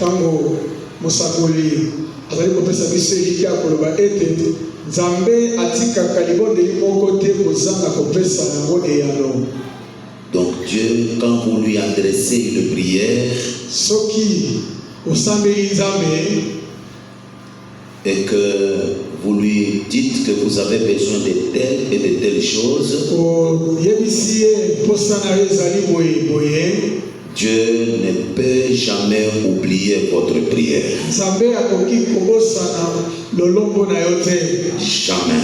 tango mosakoli azali kopesa biso eliki ya koloba ete Nzambe atikaka libondeli moko te kozanga kopesa yango eyano. Donc Dieu, quand vous lui adressez une prière soki osambeli Nzambe et que vous lui dites que vous avez besoin de telles et de telles choses, Dieu ne peut jamais oublier votre prière. Jamais.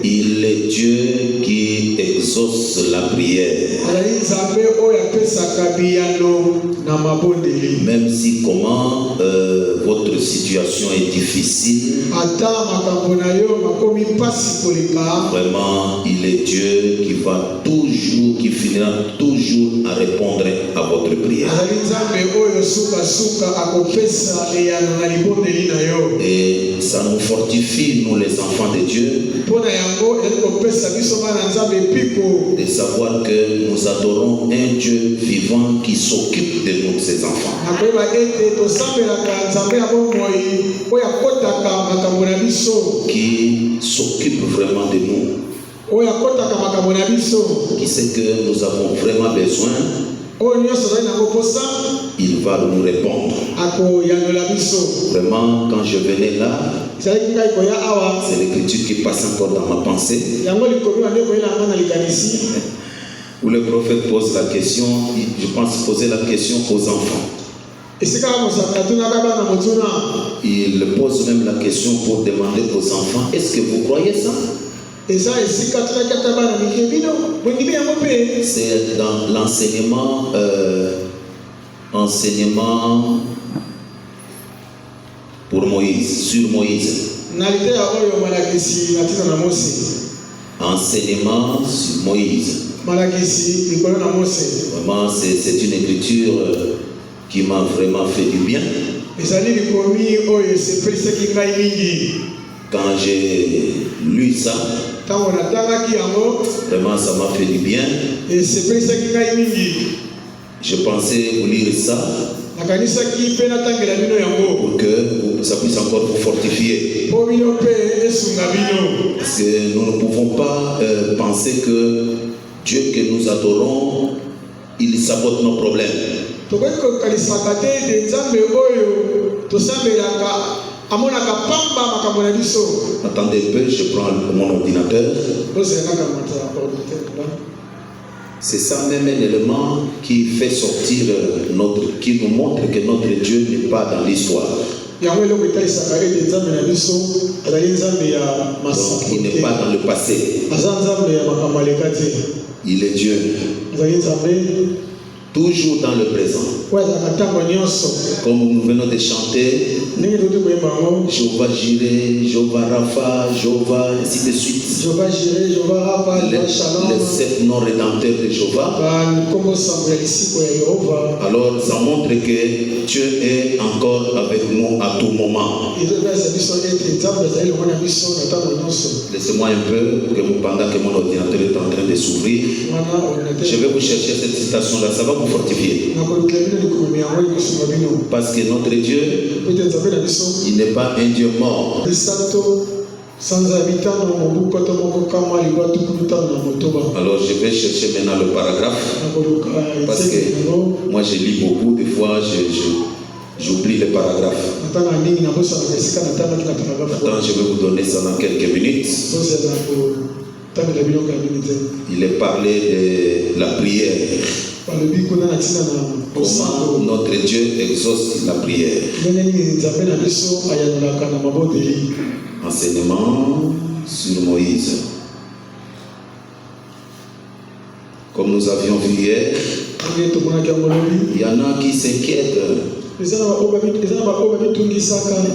Il est Dieu qui exauce la prière. Même si comment votre situation est difficile, vraiment il est Dieu qui va toujours, qui finira toujours à répondre à votre prière. Et ça nous fortifie, nous les enfants de Dieu, de savoir que nous adorons un Dieu vivant qui s'occupe de nous, ses enfants. Qui s'occupe vraiment de nous. Qui sait que nous avons vraiment besoin, il va nous répondre. Vraiment, quand je venais là, c'est l'écriture qui passe encore dans ma pensée, où le prophète pose la question, je pense poser la question aux enfants. Il pose même la question pour demander aux enfants, est-ce que vous croyez ça? C'est dans l'enseignement pour Moïse, sur Moïse. Enseignement sur Moïse. Vraiment, c'est une écriture qui m'a vraiment fait du bien. Quand j'ai lu ça, vraiment ça m'a fait du bien. Je pensais vous lire ça pour que ça puisse encore vous fortifier. Parce que nous ne pouvons pas penser que Dieu que nous adorons, il sabote nos problèmes. Attendez un peu, je prends mon ordinateur. C'est ça même un élément qui fait sortir qui nous montre que notre Dieu n'est pas dans l'histoire. Donc il n'est pas dans le passé. Il est Dieu. Toujours dans le présent. Comme nous venons de chanter, Jéhovah Jireh, Jéhovah Rapha, Jéhovah, ainsi de suite. Les 7 noms rédempteurs de Jéhovah. Alors ça montre que Dieu est encore avec nous à tout moment. Laissez-moi un peu, pendant que mon ordinateur est en train de s'ouvrir, je vais vous chercher cette citation-là, ça va vous fortifier. Parce que notre Dieu, il n'est pas un Dieu mort. Alors je vais chercher maintenant le paragraphe. Parce que moi je lis beaucoup, des fois j'oublie les paragraphes. Attends, je vais vous donner ça dans quelques minutes. Il est parlé de la prière. Comment notre Dieu exauce la prière. Enseignement sur Moïse. Comme nous avions vu hier, il y en a qui s'inquiètent.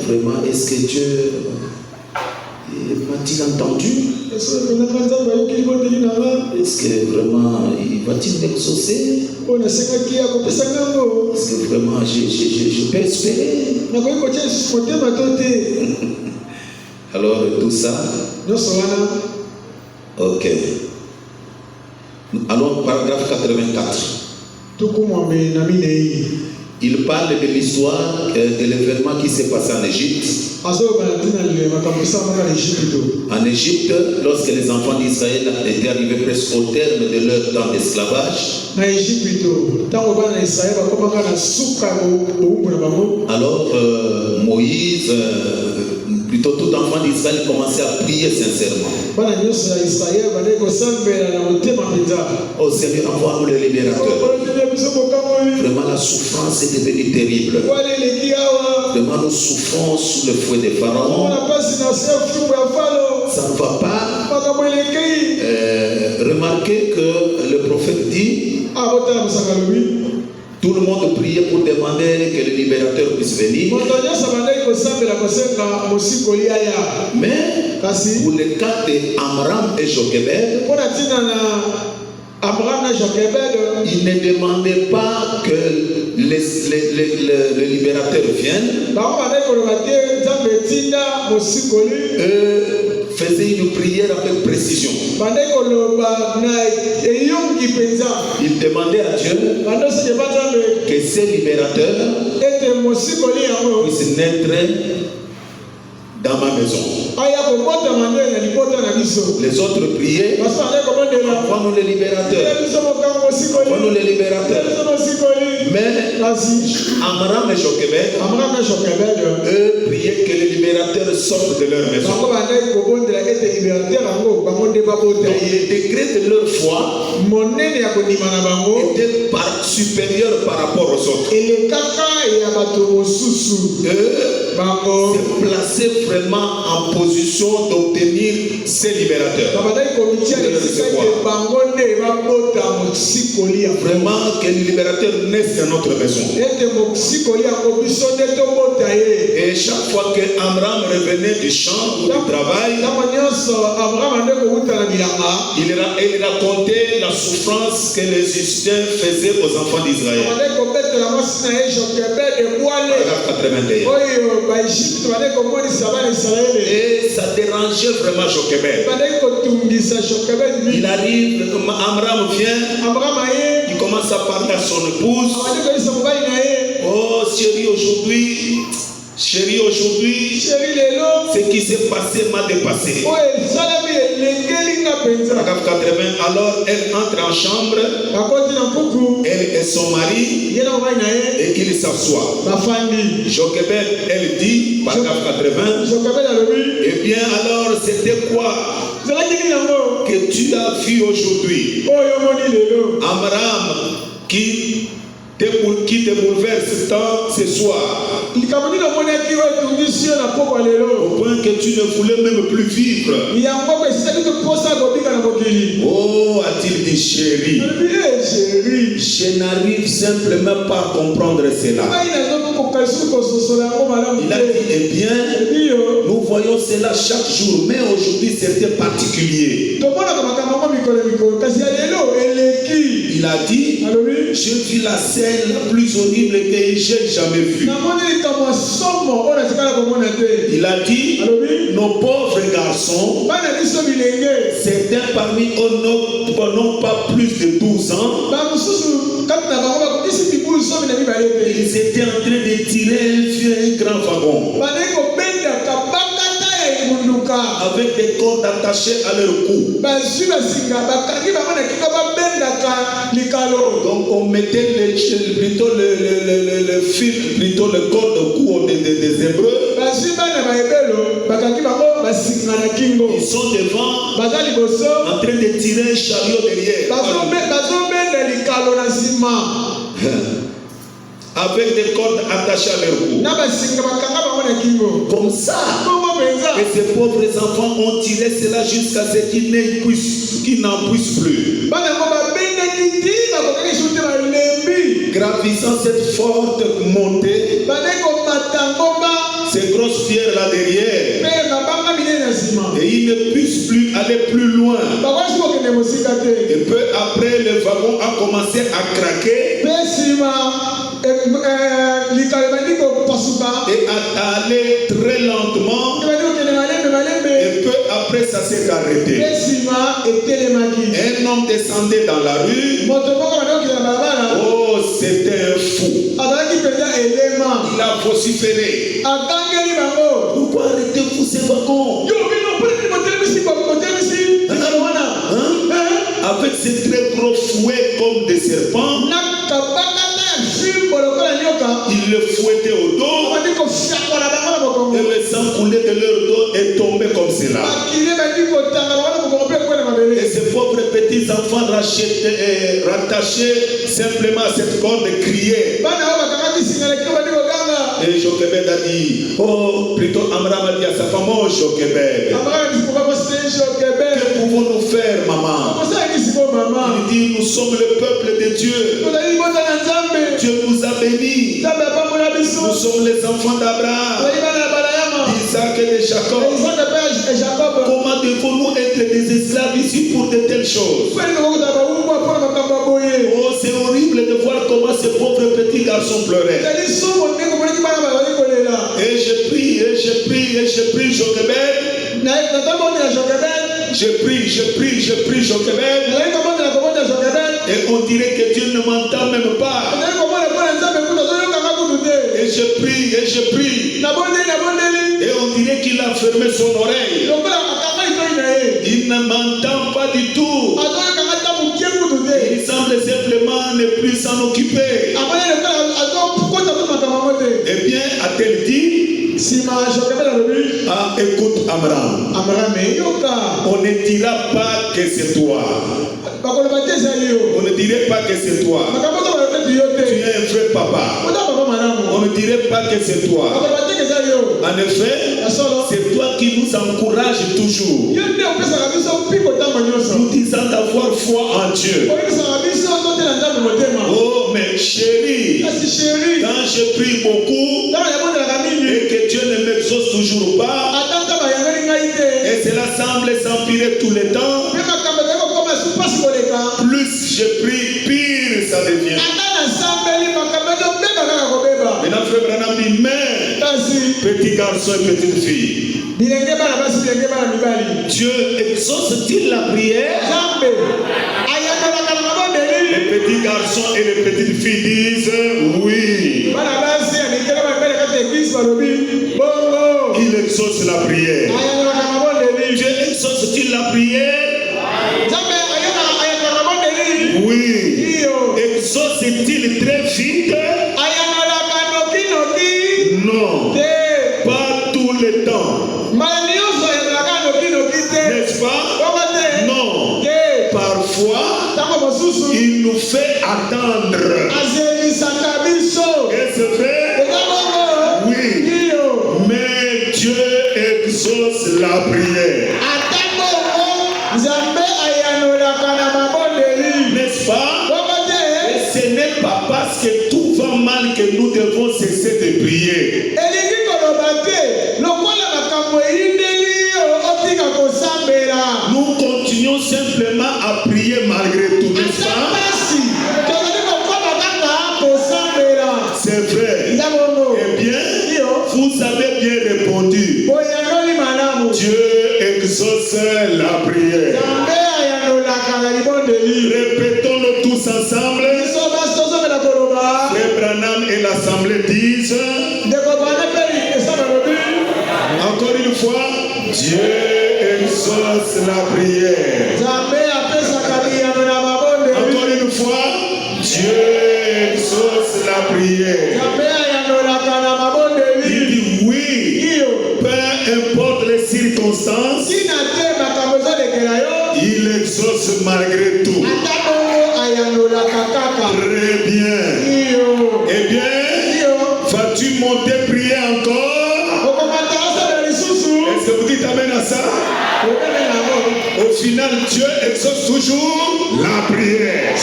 Vraiment, est-ce que Dieu m'a-t-il entendu? Est-ce que vraiment il va-t-il m'exaucer? Est-ce que vraiment je peux espérer? Alors tout ça. Ok. Alors paragraphe 84. Il parle de l'histoire, de l'événement qui s'est passé en Égypte. En Égypte, lorsque les enfants d'Israël étaient arrivés presque au terme de leur temps d'esclavage, alors Moïse, plutôt tout enfant d'Israël, commençait à prier sincèrement. Oh Seigneur, envoie-nous le libérateur. Vraiment, la souffrance est devenue terrible. Vraiment, nous souffrons sous le fouet des pharaons. Ça ne va pas. Remarquez que le prophète dit, tout le monde priait pour demander que le libérateur puisse venir. Mais pour le cas d'Amram et Jochebed, il ne demandait pas que le libérateur vienne. Faisait une prière avec précision. Il demandait à Dieu que ces libérateurs puissent naître dans ma maison. Les autres priaient, envoie-nous les libérateurs. Envoie-nous les libérateurs. Mais Amram et Jochebed, eux priaient que les libérateurs sortent de leur maison. Et le degré de leur foi était supérieur par rapport aux autres. Eux se plaçaient vraiment en position d'obtenir ces libérateurs. Vraiment que les libérateurs naissent dans notre maison. Et chaque fois que Amram revenait du champ ou du travail, il racontait la souffrance que les Égyptiens faisaient aux enfants d'Israël. Et ça dérangeait vraiment Jochebed. Il arrive, Amram vient, il commence à parler à son épouse. Oh chérie, aujourd'hui, ce qui s'est passé m'a dépassé. Alors elle entre en chambre, elle et son mari, et ils s'assoient. Jochebed, elle dit, paragraphe 80, eh bien alors c'était quoi que tu as vu aujourd'hui? Amram qui te bouleverse tant ce soir, au point que tu ne voulais même plus vivre. Oh, a-t-il dit, chérie, je n'arrive simplement pas à comprendre cela. Il a dit, eh bien, nous voyons cela chaque jour, mais aujourd'hui c'était particulier. Il a dit, je vis la scène la plus horrible que j'ai jamais vue. Il a dit, nos pauvres garçons, certains parmi eux n'ont pas plus de 12 ans. Ils étaient en train de tirer un grand wagon avec des cordes attachées à leur cou. Donc on mettait plutôt le fil, plutôt le corde au cou des Hébreux. Ils sont devant, en train de tirer un chariot derrière. Avec des cordes attachées à leur cou. Comme ça. Et ces pauvres enfants ont tiré cela jusqu'à ce qu'ils n'en puissent plus. Gravissant cette forte montée, ces grosses pierres là derrière, et ils ne puissent plus aller plus loin. Et peu après, le wagon a commencé à craquer et à aller très lentement. Et peu après, ça s'est arrêté. Un homme descendait dans la rue. Oh, c'était un fou. Il a vociféré. Pourquoi arrêtez-vous ces wagons? Avec ces très gros fouets comme des serpents, il le fouettait au dos et le sang coulait de leur dos et tombait comme cela. Et ces pauvres petits enfants rattachés simplement à cette corde criaient. Et Jochebed a dit, oh, plutôt Amram a dit à sa femme, oh Jochebed, que pouvons-nous faire, maman? Il dit, nous sommes le peuple de Dieu. Dieu nous a bénis. Nous sommes les enfants d'Abraham, d'Isaac et de Jacob. Comment devons-nous être des esclaves ici pour de telles choses? Oh, c'est horrible de voir comment ces pauvres petits garçons pleuraient. Et je prie, Jochebed. Je prie, Jochebed. Et on dirait que Dieu ne m'entend même pas. Et je prie. Et on dirait qu'il a fermé son oreille. Il ne m'entend pas du tout. Il semble simplement ne plus s'en occuper. Eh bien, a-t-elle dit, ah, écoute Amram, on ne dira pas que c'est toi. On ne dirait pas que c'est toi. Tu es un vrai papa. On ne dirait pas que c'est toi. En effet, c'est toi qui nous encourage toujours, nous disant d'avoir foi en Dieu. Oh, mais chérie, quand je prie beaucoup et que Dieu ne m'exauce toujours pas, et cela semble s'empirer tout le temps, plus je prie, pire ça devient. Maintenant, frère Branham dit, mais petit garçon et petite fille, Dieu exauce-t-il la prière? Les petits garçons et les petites filles disent oui. Il exauce la prière. Dieu exauce-t-il la prière? Oui. Exauce-t-il très vite? Non. Pas tout le temps. N'est-ce pas? Non. Parfois, il nous fait attendre. Est-ce vrai? Oui. Mais Dieu exauce la prière. N'est-ce pas? Et ce n'est pas parce que tout va mal que nous devons cesser de prier. Nous continuons simplement à prier malgré tout, n'est-ce pas? C'est vrai. Eh bien, vous avez bien répondu. Dieu exauce la prière. Répétons-le tous ensemble. Frère Branham et l'assemblée disent, encore une fois, Dieu exauce la prière. Encore une fois, Dieu exauce la prière. Il dit oui, peu importe les circonstances, il exauce malgré tout. Très bien. Eh bien, vas-tu monter prier encore? Est-ce que vous dites amen à ça? Au final, Dieu exauce toujours la prière.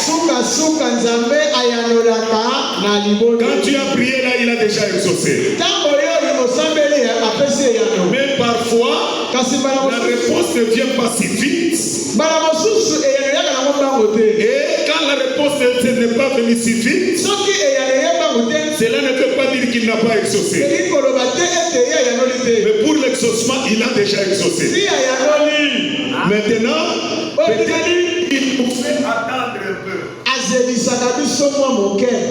Quand tu as prié là, il a déjà exaucé. Mais parfois, la réponse ne vient pas si vite. Et quand la réponse n'est pas venue si vite, cela ne veut pas dire qu'il n'a pas exaucé. Mais pour l'exaucement, il a déjà exaucé. Maintenant, peut-être il nous fait attendre un peu.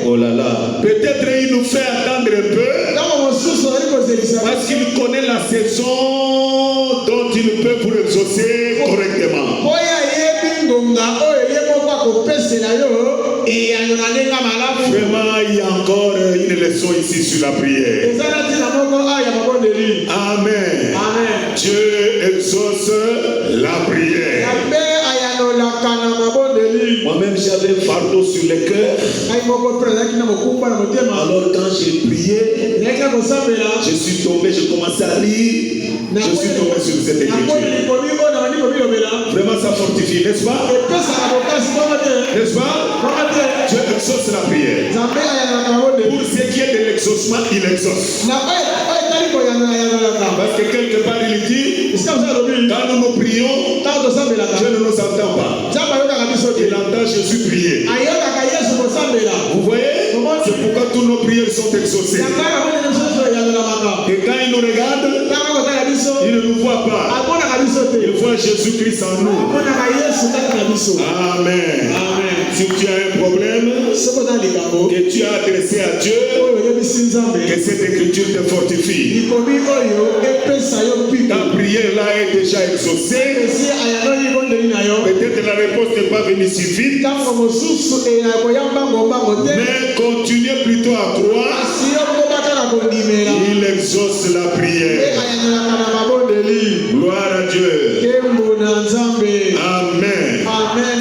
Oh là là. Peut-être il nous fait attendre un peu, parce qu'il connaît la saison dont il peut pour exaucer correctement. Vraiment, il y a encore une leçon ici sur la prière. Amen. Dieu exauce la prière. Moi-même, j'avais un fardeau sur le cœur. Alors, quand j'ai prié, je suis tombé, j'ai commencé à lire. Je suis tombé sur cette écriture. Vraiment, ça fortifie, n'est-ce pas? N'est-ce pas? Dieu exauce la prière. Pour ce qui est de l'exaucement, il exauce. Parce que quelque part, il dit, quand nous nous prions, Dieu ne nous entend pas. Il entend Jésus prier. Vous voyez? C'est pourquoi toutes nos prières sont exaucées. Et quand il nous regarde, il ne nous voit pas. Il voit Jésus-Christ en nous. Amen. Si tu as un problème que tu as adressé à Dieu, que cette écriture te fortifie. Ta prière là est déjà exaucée. Peut-être la réponse n'est pas venue si vite. Mais continuez plutôt à croire. Il exauce la prière. Gloire à Dieu. Amen.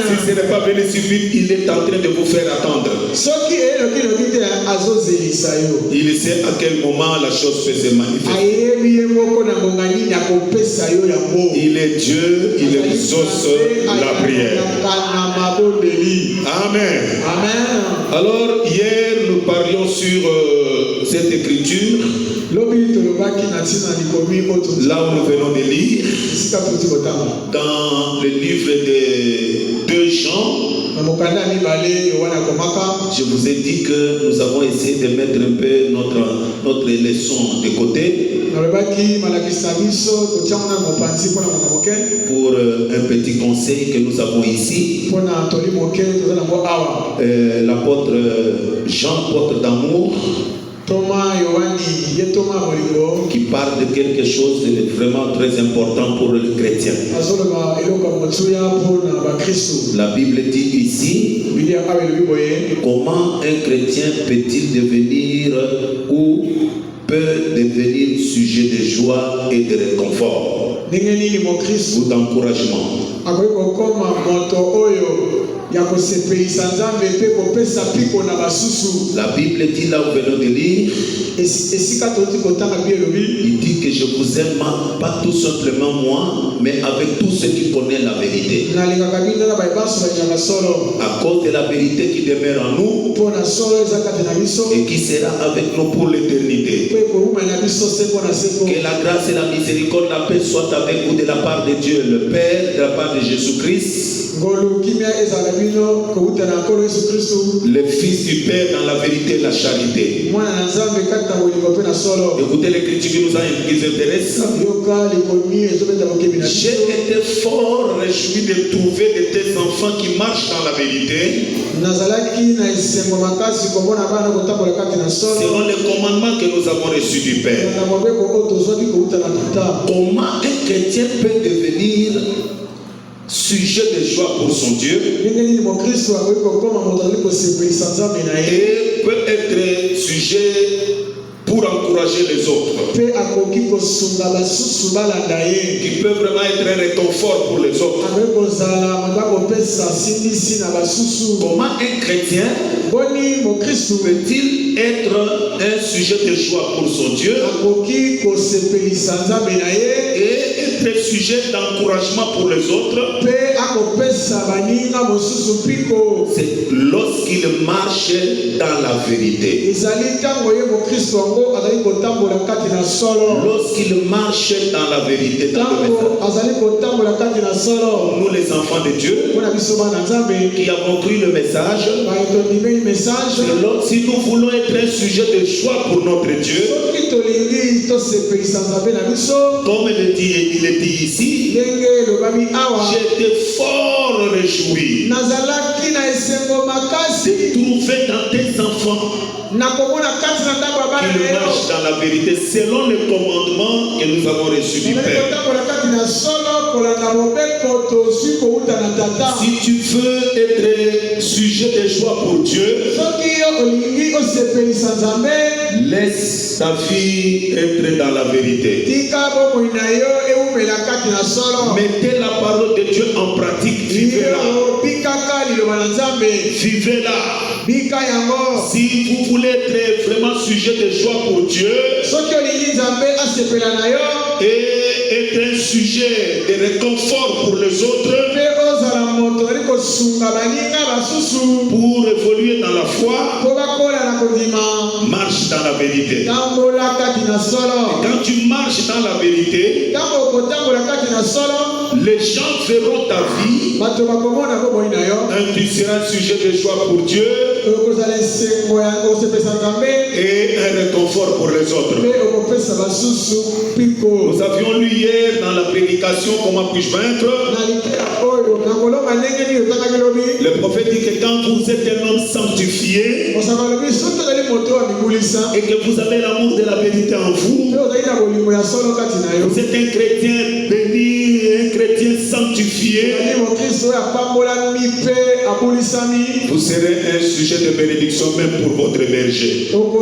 Si ce n'est pas venu si vite, il est en train de vous faire attendre. Il sait à quel moment la chose peut se manifester. Il est Dieu, il exauce la prière. Amen. Alors, hier, nous parlions sur cette écriture. Là où nous venons de lire, dans le livre de 2 Jean, je vous ai dit que nous avons essayé de mettre un peu notre leçon de côté pour un petit conseil que nous avons ici. L'apôtre Jean, apôtre d'amour, qui parle de quelque chose de vraiment très important pour le chrétien. La Bible dit ici, comment un chrétien peut-il devenir ou peut devenir sujet de joie et de réconfort ou d'encouragement. La Bible dit là où nous venons de lire, il dit que je vous aime pas tout simplement moi, mais avec tous ceux qui connaissent la vérité. À cause de la vérité qui demeure en nous et qui sera avec nous pour l'éternité. Que la grâce et la miséricorde, la paix soient avec vous de la part de Dieu le Père, de la part de Jésus-Christ, le Fils du Père dans la vérité et la charité. Écoutez l'écriture qui nous intéresse. J'ai été fort réjoui de trouver de tes enfants qui marchent dans la vérité, selon les commandements que nous avons reçus du Père. Comment un chrétien peut devenir sujet de joie pour son Dieu et peut être sujet pour encourager les autres, qui peut vraiment être un réconfort pour les autres. Comment un chrétien peut-il être un sujet de joie pour son Dieu et être sujet d'encouragement pour les autres? C'est lorsqu'il marche dans la vérité. Lorsqu'il marche dans la vérité, nous les enfants de Dieu qui avons pris le message, si nous voulons être un sujet de joie pour notre Dieu, comme il est dit ici, j'étais fort réjoui de trouver dans tes enfants marche dans la vérité selon les commandements que nous avons reçus du Père. Si tu veux être sujet de joie pour Dieu, laisse ta vie être dans la vérité. Mettez la parole de Dieu en pratique. Vivez-la. Vivez-la. Si vous voulez être vraiment sujet de joie pour Dieu et être un sujet de réconfort pour les autres, pour évoluer dans la foi, marche dans la vérité. Et quand tu marches dans la vérité, les gens verront ta vie et tu seras sujet de joie pour Dieu et un réconfort pour les autres. Nous avions lu hier dans la prédication comment puis-je vaincre. Le prophète dit que quand vous êtes un homme sanctifié et que vous avez l'amour de la vérité en vous, vous êtes un chrétien béni, un chrétien sanctifié, vous serez un sujet de bénédiction même pour votre berger. Donc,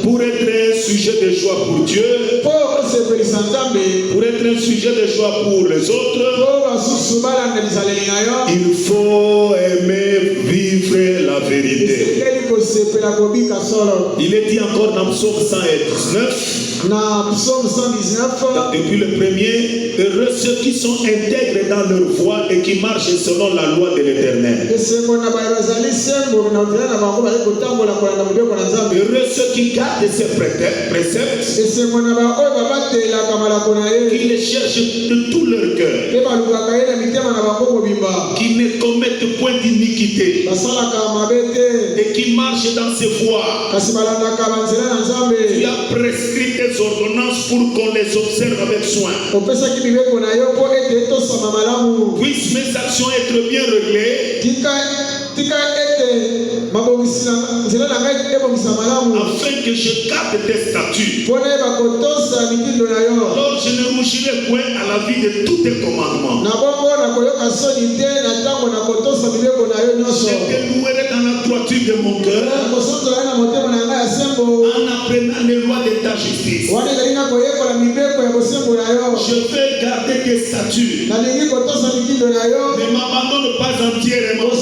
pour être un sujet de joie pour Dieu, pour être un sujet de joie pour les autres, il faut aimer vivre la vérité. Il est dit encore dans Psaume 119, depuis le premier, heureux ceux qui sont intègres dans leur voie et qui marchent selon la loi de l'Éternel. Heureux ceux qui gardent ses préceptes, qui les cherchent de tout leur cœur, qui ne commettent point d'iniquité et qui marchent dans ses voies. Tu as prescrit tes ordonnances pour qu'on les observe avec soin. Puissent mes actions être bien réglées, afin que je garde tes statuts. Alors je ne rougirai point à la vie de tous tes commandements. Je te louerai dans la droiture de mon cœur, en apprenant les lois de ta justice. Je vais garder tes statuts. Ne m'abandonne pas entièrement.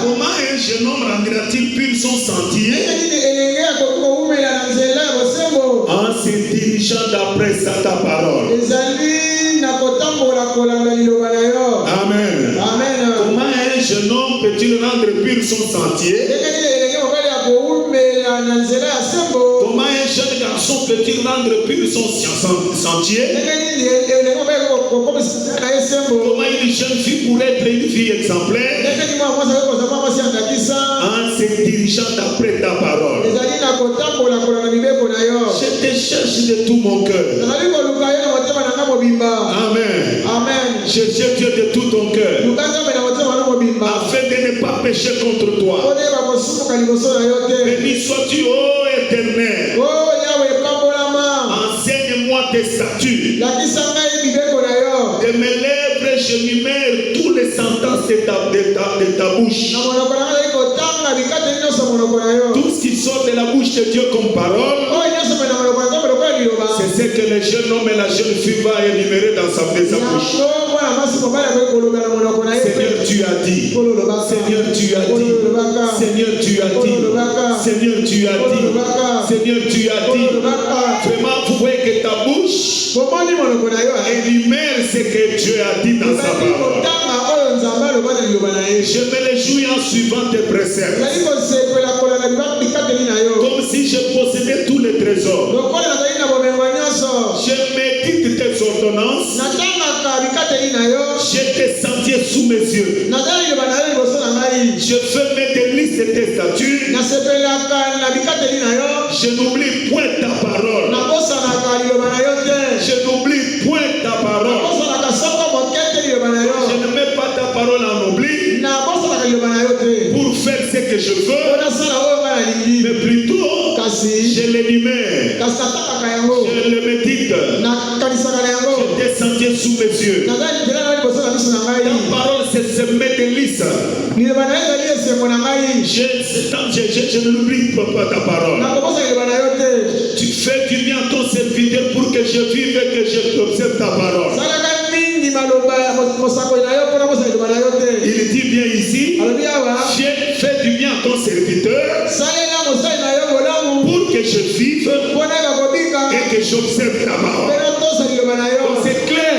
Comment un jeune homme rendra-t-il pur son sentier? En se dirigeant d'après ta parole. Amen. Comment un jeune homme peut-il rendre pur son sentier? Comment un jeune garçon peut-il rendre pur son sentier? Comment une jeune fille pourrait être une fille exemplaire? En se dirigeant d'après ta parole. Je te cherche de tout mon cœur. Amen. Je cherche Dieu de tout ton cœur, afin de ne pas pécher contre toi. Béni sois-tu, ô Éternel. Enseigne-moi tes statuts. De mes lèvres, je numère tous les sentences de ta bouche. Tout ce qui sort de la bouche de Dieu comme parole, c'est ce que le jeune homme et la jeune fille va énumérer dans sa bouche. Seigneur, tu as dit. Seigneur, tu as dit. Seigneur, tu as dit. Seigneur, tu as dit. Seigneur, tu as dit. Vraiment, vous voyez que ta bouche énumère ce que Dieu a dit dans sa parole. Je me réjouis en suivant tes préceptes, comme si je possédais tous les trésors. Je médite tes ordonnances. J'ai tes sentiers sous mes yeux. Je fais mes délices de tes statuts. Je n'oublie point ta parole. Je n'oublie point ta parole. Je ne mets pas ta parole pour faire ce que je veux, mais plutôt je l'énumère, je le médite, j'ai des sentiers sous mes yeux. Ta parole, c'est se mettre en liste. Je ne l'oublie pas ta parole. Tu fais du bien à ton serviteur pour que je vive et que je observe ta parole. Il dit bien ici, j'ai fait du bien à ton serviteur pour que je vive et que j'observe ta parole. Donc c'est clair.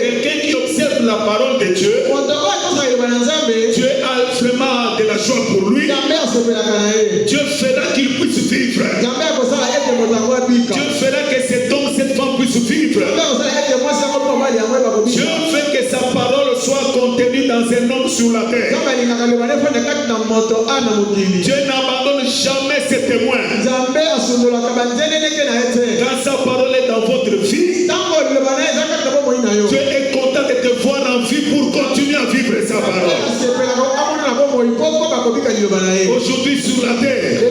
Quelqu'un qui observe la parole de Dieu, Dieu a vraiment de la joie pour lui. Dieu fera qu'il puisse vivre. Dieu fera que cet homme, cette femme puisse vivre. Dieu fait que sa parole soit contenue dans un homme sur la terre. Dieu n'abandonne jamais ses témoins. Quand sa parole est dans votre vie, Dieu est content de te voir en vie pour continuer à vivre sa parole. Aujourd'hui sur la terre,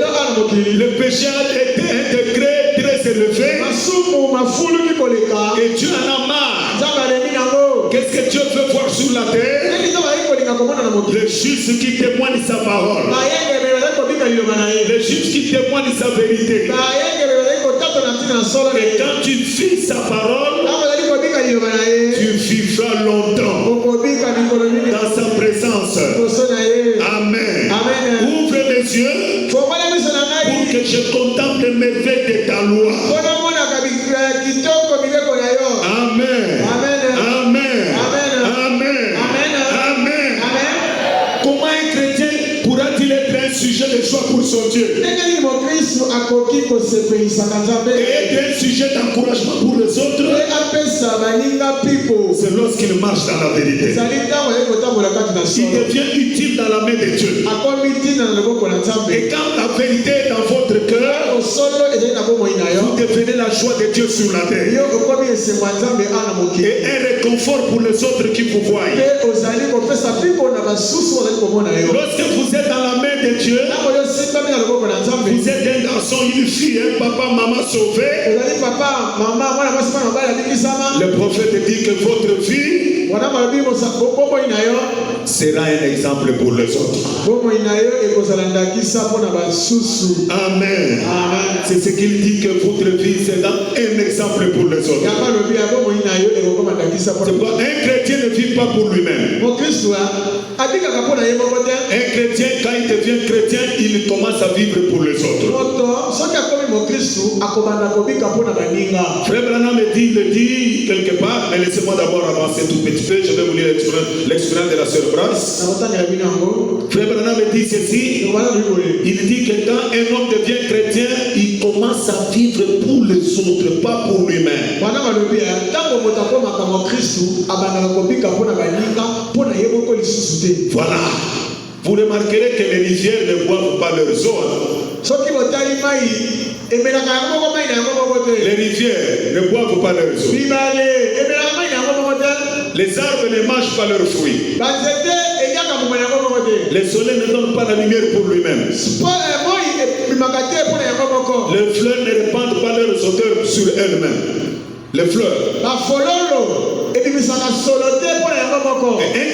le péché a été un degré très élevé et Dieu en a marre. Qu'est-ce que Dieu veut voir sur la terre? Les justes qui témoignent sa parole, les justes qui témoignent sa vérité. Et quand tu vis sa parole, tu vivras longtemps dans sa présence. Amen. Ouvre les yeux pour que je contemple les merveilles de ta loi. Amen. Amen. Amen. Amen. Comment un chrétien pourra-t-il être un sujet de joie pour son Dieu et être un sujet d'encouragement pour les autres? C'est lorsqu'il marche dans la vérité. Il devient utile dans la main de Dieu. Et quand la vérité est dans votre cœur, vous devenez la joie de Dieu sur la terre et un réconfort pour les autres qui vous voient. Lorsque vous êtes dans la main de Dieu, vous êtes un garçon, une fille, un papa, maman sauvé. Le prophète dit que votre vie sera un exemple pour les autres. Amen. C'est ce qu'il dit, que votre vie sera un exemple pour les autres. C'est pourquoi un chrétien ne vit pas pour lui-même. Un chrétien, quand il devient chrétien, il commence à vivre pour les autres. Frère Branham le dit quelque part, mais laissez-moi d'abord avancer tout petit peu. Je vais vous lire l'expérience de la sœur Brasse. Frère Branham dit ceci. Il dit que quand un homme devient chrétien, il commence à vivre pour les autres, pas pour lui-même. Voilà. Vous remarquerez que les rivières ne boivent pas leur eau. Les rivières ne boivent pas leur eau. Les arbres ne mangent pas leurs fruits. Le soleil ne donne pas la lumière pour lui-même. Les fleurs ne répandent pas leurs odeurs sur elles-mêmes. Les fleurs. Un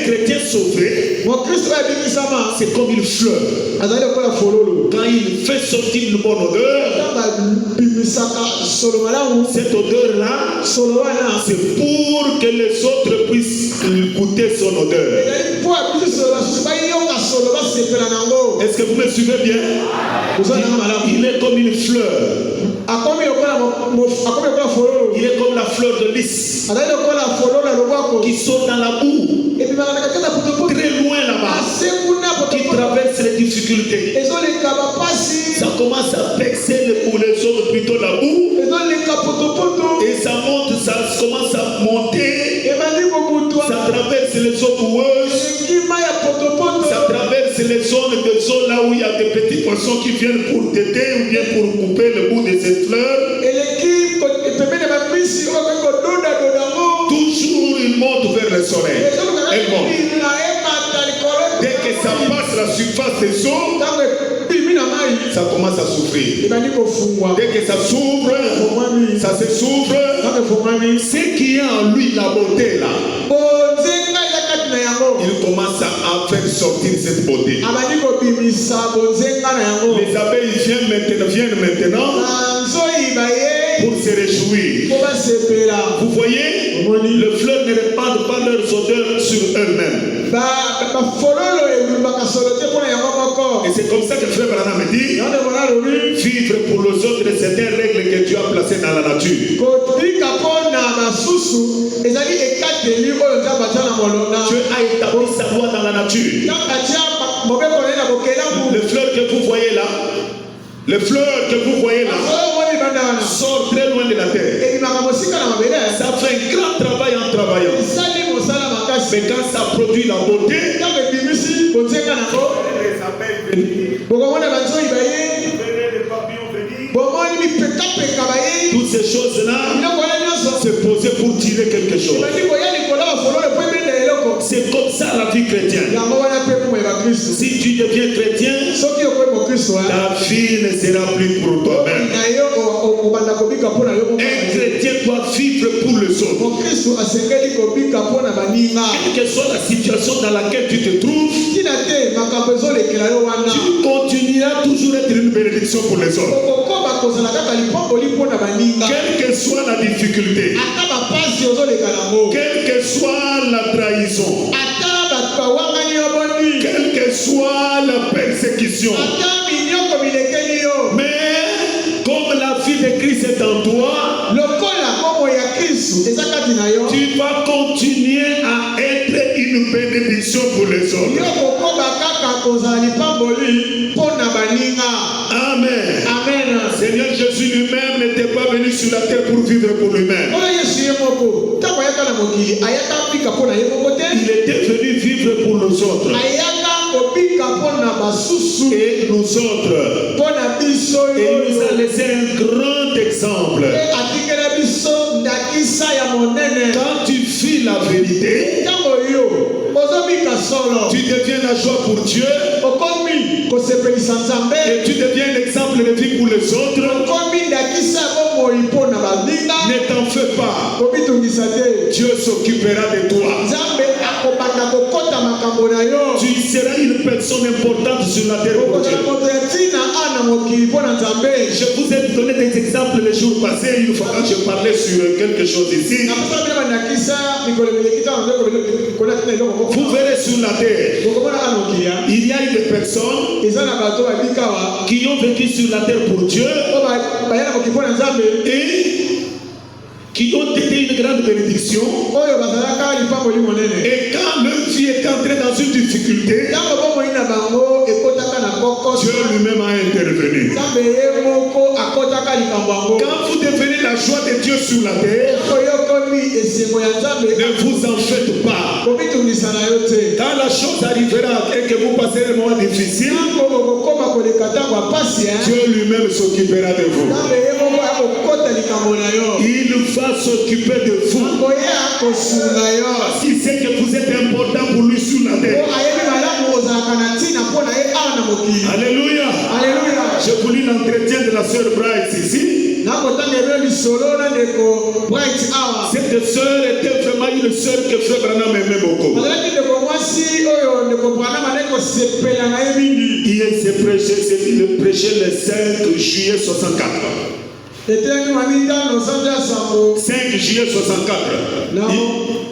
chrétien sauvé, c'est comme une fleur. Quand il fait sortir une bonne odeur, cette odeur-là, c'est pour que les autres puissent goûter son odeur. Est-ce que vous me suivez bien? Il est comme une fleur. Il est comme la fleur de lys qui saute dans la boue, très loin là-bas, qui traverse les difficultés. Ça commence à percer les autres, plutôt la boue, et ça monte, ça commence à monter, ça traverse les eaux boueuses, ça traverse les zones là où il y a des petits poissons qui viennent pour t'aider ou bien pour couper le bout de cette fleur. Toujours il monte vers le soleil. Elle monte. Dès que la surface des eaux, ça commence à souffrir. Dès que ça s'ouvre, ça se s'ouvre. Ce qui est en lui, la beauté là, il commence à faire sortir cette beauté. Les abeilles viennent maintenant pour se réjouir. Vous voyez, les fleurs ne répandent pas leurs odeurs sur eux-mêmes. Et c'est comme ça que Frère Branham dit, vivre pour les autres, c'est une règle que Dieu a placée dans la nature. Dieu a établi sa loi dans la nature. Les fleurs que vous voyez là, sortent très loin de la terre. Ça fait un grand travail en travaillant. Mais quand ça produit la beauté, les abeilles venir, les papillons venir, toutes ces choses-là se poser pour tirer quelque chose. C'est comme ça la vie chrétienne. Si tu deviens chrétien, ta vie ne sera plus pour toi-même. Un chrétien doit vivre pour les autres. Quelle que soit la situation dans laquelle tu te trouves, tu continueras toujours à être une bénédiction pour les autres. Quelle que soit la difficulté, quelle que soit la trahison, quelle que soit la persécution, mais comme la vie de Christ est en toi, tu vas continuer à être une bénédiction pour les autres. Amen. Amen. Seigneur Jésus lui-même n'était pas venu sur la terre pour vivre pour lui-même. Il était venu vivre pour nous autres. Et nous autres. Et il nous a laissé un grand exemple. Quand tu vis la vérité, tu deviens la joie pour Dieu. Et tu deviens l'exemple de vie pour les autres. Ne t'en fais pas. Dieu s'occupera de toi. Tu seras une personne importante sur la terre pour Dieu. Je vous ai donné des exemples les jours passés. Une fois quand je parlais sur quelque chose ici. Vous verrez sur la terre, il y a des personnes qui ont vécu sur la terre pour Dieu et qui ont été une grande bénédiction. Et quand leur vie est entrée dans une difficulté, Dieu lui-même a intervenu. Quand vous devenez la joie de Dieu sur la terre, ne vous en faites pas. Quand la chose arrivera et que vous passerez un moment difficile, Dieu lui-même s'occupera de vous. Il va s'occuper de vous. Parce qu'il sait que vous êtes important pour lui sur la terre. Alléluia. Je vous lis l'entretien de la sœur Bright ici. Cette sœur était vraiment une sœur que Frère Branham aimait beaucoup. Il prêchait le 5 juillet 64. 5 juillet 64.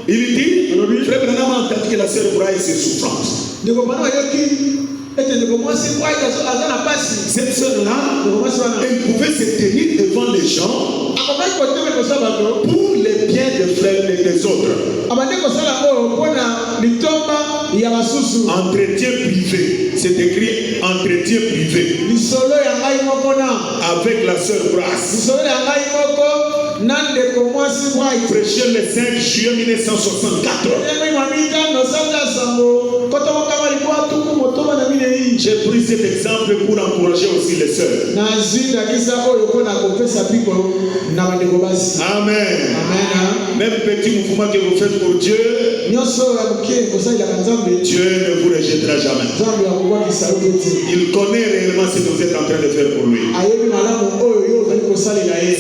Il dit, Frère Branham a entendu que la sœur Bright est souffrante. Cette sœur-là, elle pouvait se tenir devant les gens pour les biens des frères et des autres. Entretien privé, c'est écrit entretien privé avec la sœur Brass. Prêché le 5 juillet 1964. J'ai pris cet exemple pour encourager aussi les sœurs. Amen. Même petit mouvement que vous faites pour Dieu, Dieu ne vous rejettera jamais. Il connaît réellement ce que vous êtes en train de faire pour lui.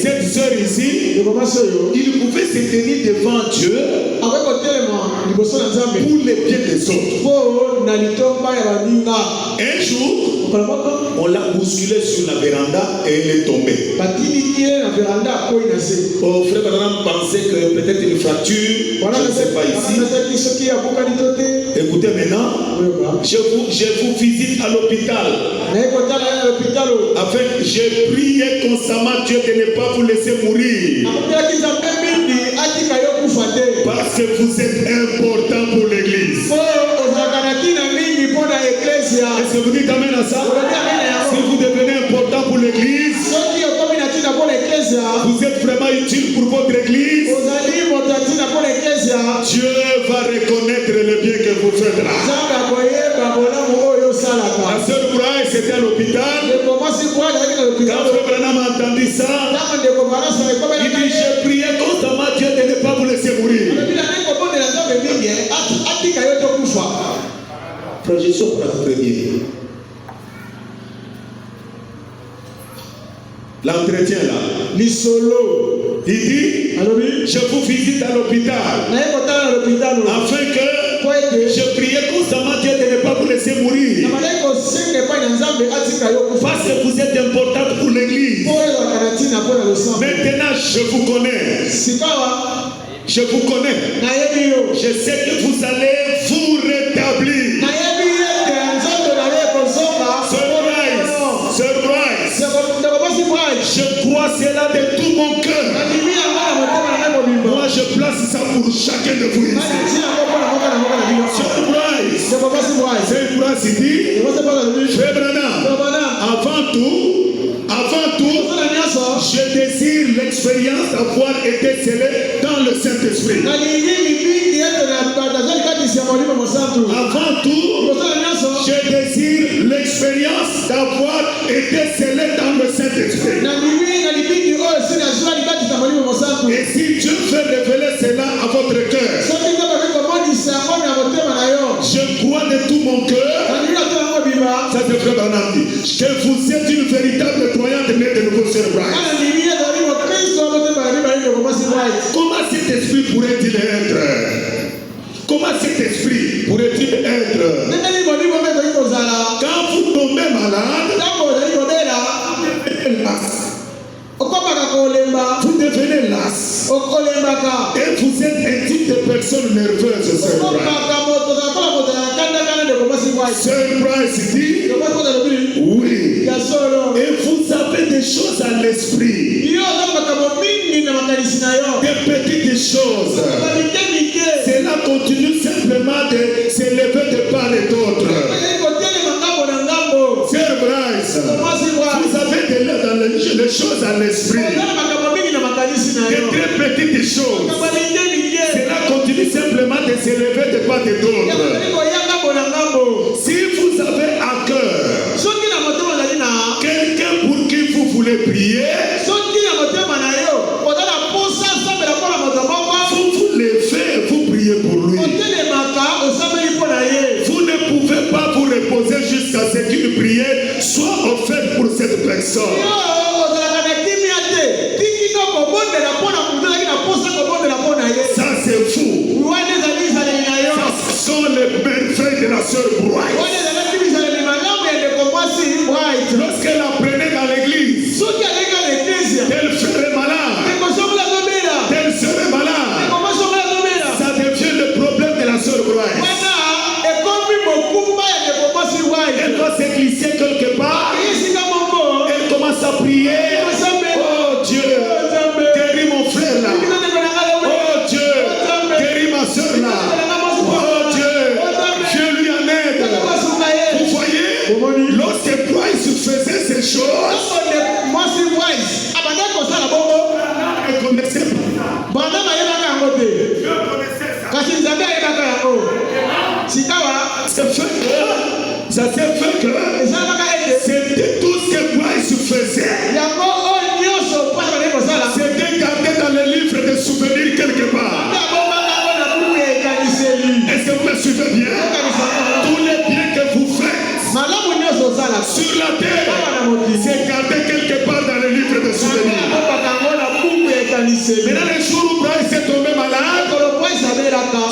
Cette sœur ici, il pouvait se tenir devant Dieu pour les biens des autres. Un jour, on l'a bousculé sur la véranda et elle est tombée. Oh, frère Branham pensait que peut-être une fracture, je ne sais pas ici. Écoutez maintenant, je vous visite à l'hôpital. Afin que j'ai prié constamment Dieu de ne pas vous laisser mourir. Parce que vous êtes important pour l'église. Est-ce que vous dites amen à ça? Si vous devenez important pour l'église, vous êtes vraiment utile pour votre église. Dieu va reconnaître le bien que vous faites là. La sœur Braille, c'était à l'hôpital. Quand Frère Branham a entendu ça, il dit, j'ai prié constamment Dieu de ne pas vous laisser mourir. Projection pour la première. L'entretien là. Il dit, je vous visite à l'hôpital. Afin que je priais constamment Dieu de ne pas vous laisser mourir. Parce que vous êtes importante pour l'église. Maintenant, je vous connais. Je vous connais. Je sais que vous allez vous rétablir. Je crois cela de tout mon cœur. Moi, je place ça pour chacun de vous ici. C'est une phrase ici. Frère Branham, avant tout, je désire l'expérience d'avoir été scellé dans le Saint-Esprit. Avant tout, je désire l'expérience d'avoir été scellé dans le Saint-Esprit. Et si Dieu veut révéler cela à votre cœur, je crois de tout mon cœur, ça c'est Frère Branham dit, que vous êtes une véritable croyante née de nouveau sur Bright. Comment cet esprit pourrait-il être? Comment cet esprit pourrait-il être? Quand vous tombez malade, vous devenez las. Et vous êtes un type de personne nerveuse, Sœur Bryce. Sœur Bryce dit, oui. Et vous avez des choses à l'esprit. Des petites choses. Cela continue simplement de s'élever de part et d'autre. Sœur Bryce, vous avez des choses à l'esprit. Des très petites choses. Cela continue simplement de s'élever de part et d'autre. Si vous avez à cœur quelqu'un pour qui vous voulez prier, vous levez, vous priez pour lui. Vous ne pouvez pas vous reposer jusqu'à ce qu'une prière soit offerte pour cette personne. Ça c'est fou. Ça sont les belles frères de la sœur Bright. Lorsqu'elle apprenait dans l'église, elle ferait malade. Elle serait malade. Ça devient le problème de la sœur Bright. Elle doit se glisser quelque part. Elle commence à prier. Oh Dieu, guéris mon frère là. Oh Dieu, guéris ma soeur là. Oh Dieu, viens lui en aide. Vous voyez, lorsque Bryce faisait ces choses, elle connaissait pas. Ça s'est fait que sur la terre, c'est gardé quelque part dans le livre de souvenirs. Maintenant, les jours où Abraham s'est tombé malade,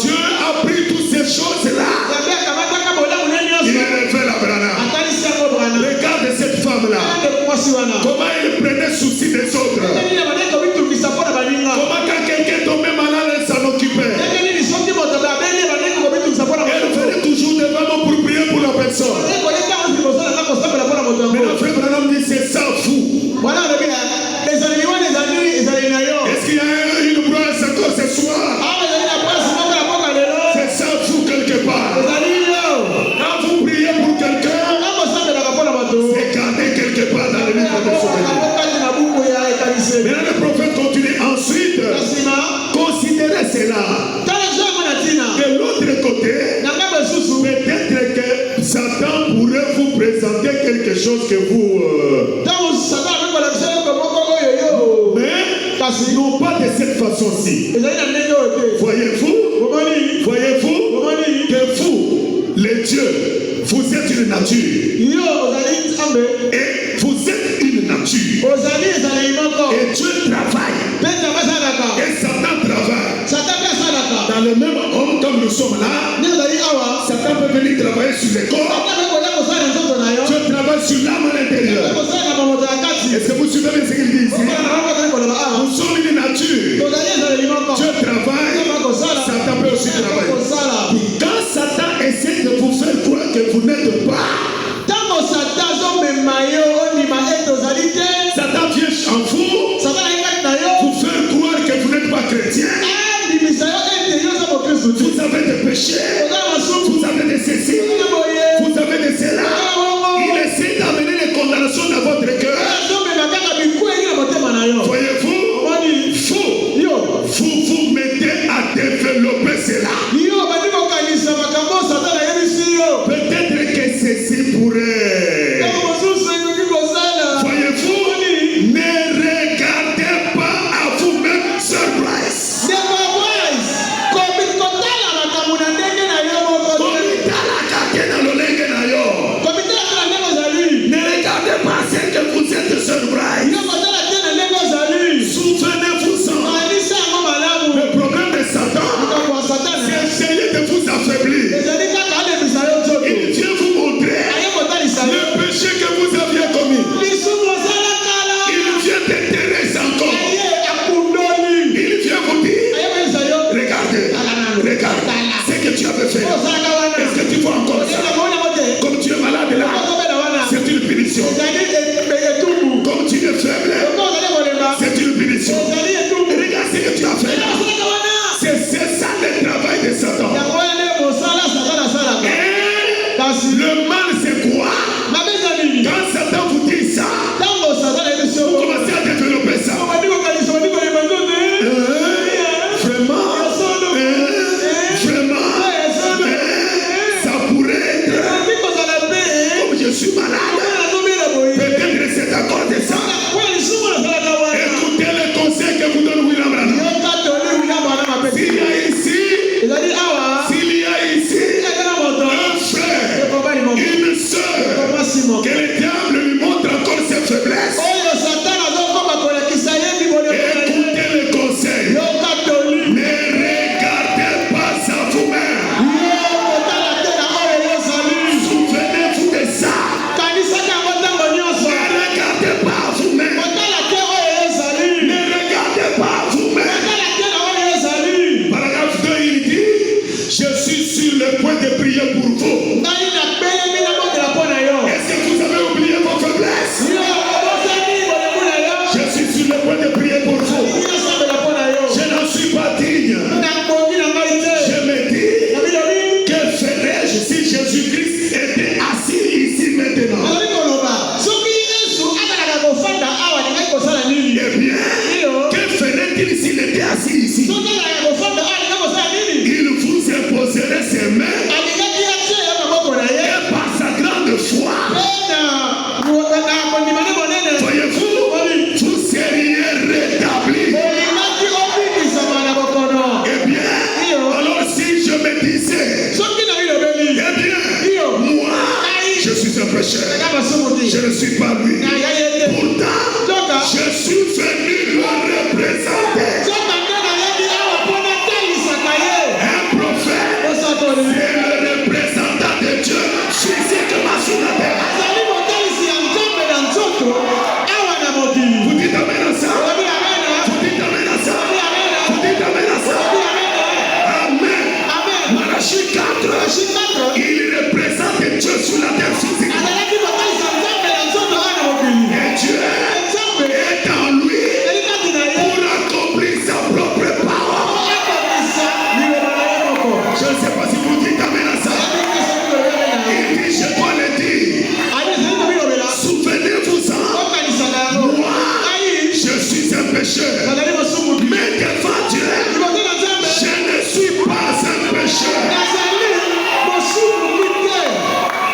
Dieu a pris toutes ces choses-là. Il est révélé à Abraham. Regarde cette femme-là. Comment elle prenait souci des autres. Comment quand quelqu'un tombait malade, elle s'en occupait. Elle venait toujours devant moi pour prier pour la personne. Mais le frère Branham dit c'est ça fou. Est-ce qu'il y a une brosse encore ce soir? C'est ça fou quelque part. Quand vous priez pour quelqu'un, c'est gardé quelque part dans le livre de souvenirs. Maintenant le prophète continue ensuite. Considérez cela. De l'autre côté, peut-être que Satan pourrait vous présenter quelque chose que vous... Mais non pas de cette façon-ci. Voyez-vous que vous, les dieux, vous êtes une nature. Et vous êtes une nature. Et Dieu travaille. Et Satan travaille. Dans le même homme comme nous sommes là, Satan peut venir travailler sur les corps. Dieu travaille sur l'âme à l'intérieur. Est-ce que vous suivez bien ce qu'il dit ici? Nous sommes une nature. Dieu travaille, Satan peut aussi travailler. Quand Satan essaie de vous faire croire que vous n'êtes pas, Satan vient en vous faire croire que vous n'êtes pas chrétien. Vous avez des péchés, vous avez des ceci, vous avez des cela. Il essaie d'amener les condamnations dans votre cœur. Voyez-vous, vous vous mettez à développer cela. Peut-être que ceci pourrait. Voyez-vous, ne regardez pas à vous-même surprise. Ne regardez pas ce que vous êtes surprise. Souvenez-vous-en. Le problème de Satan, c'est essayer de vous affaiblir. Il vient vous montrer le péché que vous aviez commis. Il vient déterrer encore. Il vient vous dire, regardez, ce que tu avais fait. Est-ce que tu vois encore ça? Comme tu es malade là, c'est une punition. Comme tu es faible, c'est une punition. Regarde ce que tu as fait là. C'est ça le travail de Satan. Et le mal c'est quoi? Quand Satan vous dit ça, vous commencez à développer ça. Vraiment, ça pourrait être. Comme je suis malade, peut-être c'est à cause de ça. Écoutez les conseils que vous donne William Branham. S'il y a ici un frère, une soeur, que le diable je suis un pécheur. Je ne suis pas lui. Pourtant, je suis venu le représenter. Un prophète, c'est le représentant de Dieu physiquement sur la terre. Vous dites amen à ça? Vous dites amen à ça? Vous dites amen à ça? Amen. Malachie 4, il représente Dieu sur la terre physiquement. Et Dieu est en lui pour accomplir sa propre parole. Je ne sais pas si vous dites amen à ça. Il dit, je dois le dire. Souvenez-vous-en. Moi, je suis un pécheur. Mais devant Dieu, je ne suis pas un pécheur.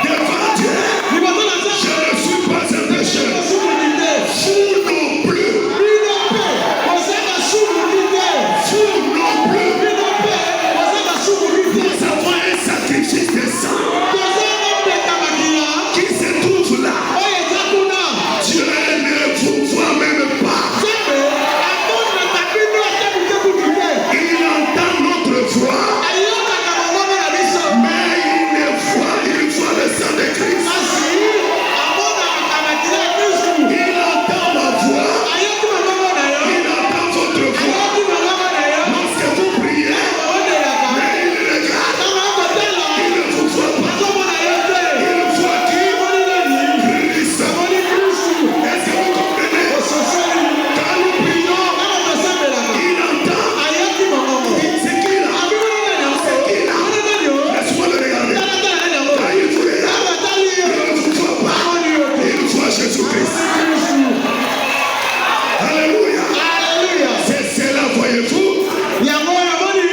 Devant Dieu, je ne suis pas un pécheur. Vous non plus. Vous non plus. Nous avons un sacrifice de sang qui se trouve là. Dieu ne vous voit même pas. Il entend notre voix, mais il voit le sang de Christ. Il entend ma voix, il entend votre voix. Lorsque vous priez, mais il regarde, il ne vous voit pas. Il voit qui? Christ. Est-ce que vous comprenez? Quand nous prions, il entend. C'est qui là? C'est qui là? Laisse-moi le regarder. Quand il vous regarde, il ne vous voit pas. Il voit Jésus-Christ. Alléluia. C'est cela, voyez-vous.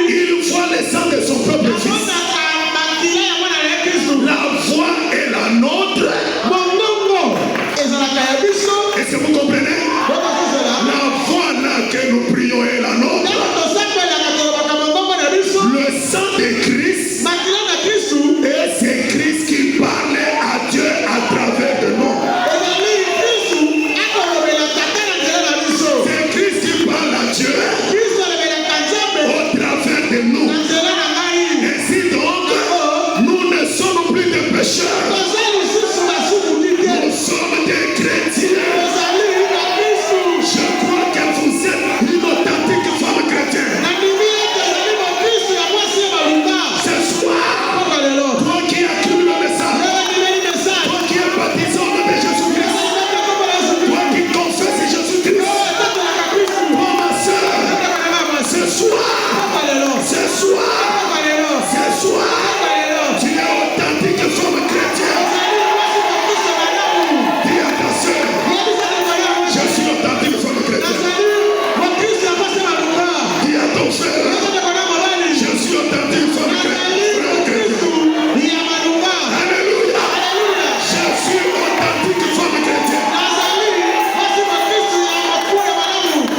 Il voit le sang de son propre fils. La voix est la nôtre. Est-ce que vous comprenez? La voix là que nous prions est la nôtre. Le sang de Christ, et c'est Christ qui parlait à Dieu à travers de nous. C'est Christ qui parle à Dieu au travers de nous. Ainsi donc, nous ne sommes plus des pécheurs. Nous sommes des chrétiens. Je crois que vous êtes une authentique femme chrétienne. Ce soir, toi qui as cru le message, toi qui es baptisé au nom de Jésus-Christ, toi qui confesses Jésus-Christ, toi ma soeur, ce soir, tu es authentique femme chrétienne. Dis à ta soeur, je suis authentique femme chrétienne. Dis à ton frère, je suis authentique femme chrétienne. Alléluia. Je suis authentique femme chrétienne.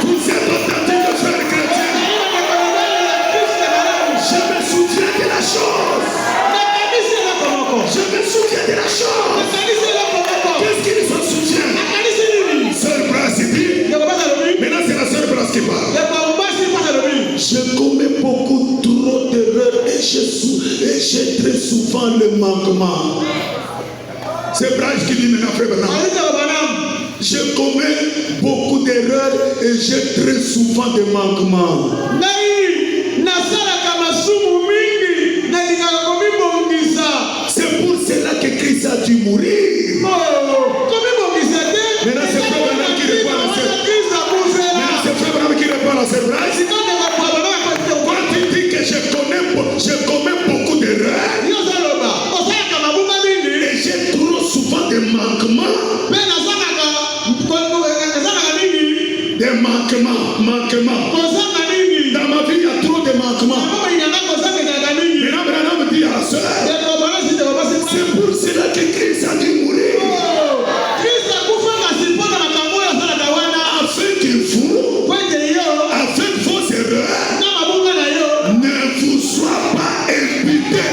Vous êtes authentique frère chrétien. Je me souviens de la chose. Je me souviens de la chose. Qu'est-ce qui s'en souvient? Sœur Brass dit. Maintenant c'est la sœur Brass qui parle. Je commets beaucoup trop d'erreurs et j'ai très souvent le manquement. C'est Brass qui dit maintenant, frère Branham. Je commets beaucoup d'erreurs et j'ai très souvent des manquements. C'est pour cela que Christ a dû mourir. Maintenant c'est frère Branham qui répond à la sœur. Maintenant c'est frère Branham qui répond à la sœur Brass. Quand tu dis que je commets beaucoup d'erreurs et j'ai trop souvent des manquements. Des manquements. Dans ma vie, il y a trop de manquements. Maintenant, Branham dit à la sœur, c'est pour cela que Christ a dû mourir. Afin que vos erreurs ne vous soient pas imputées.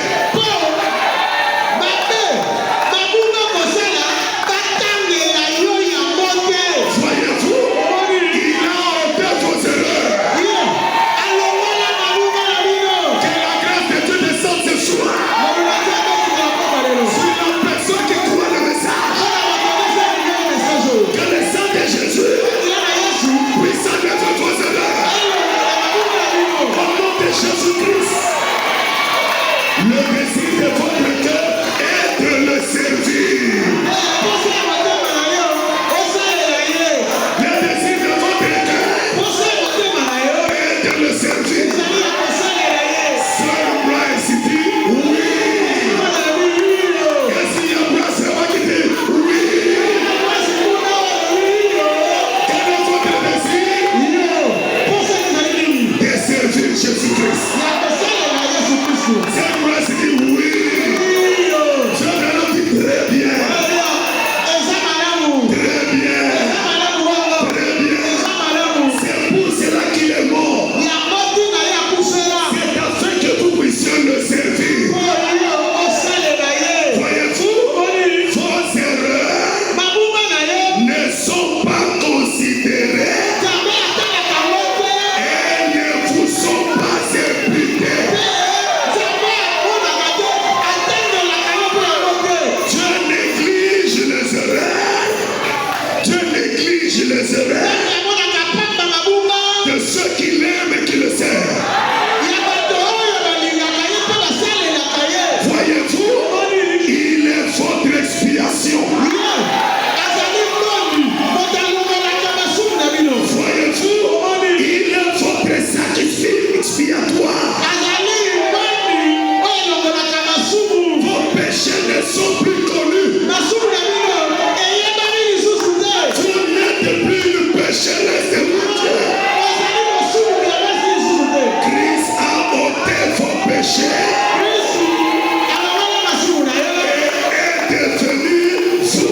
devenu fou.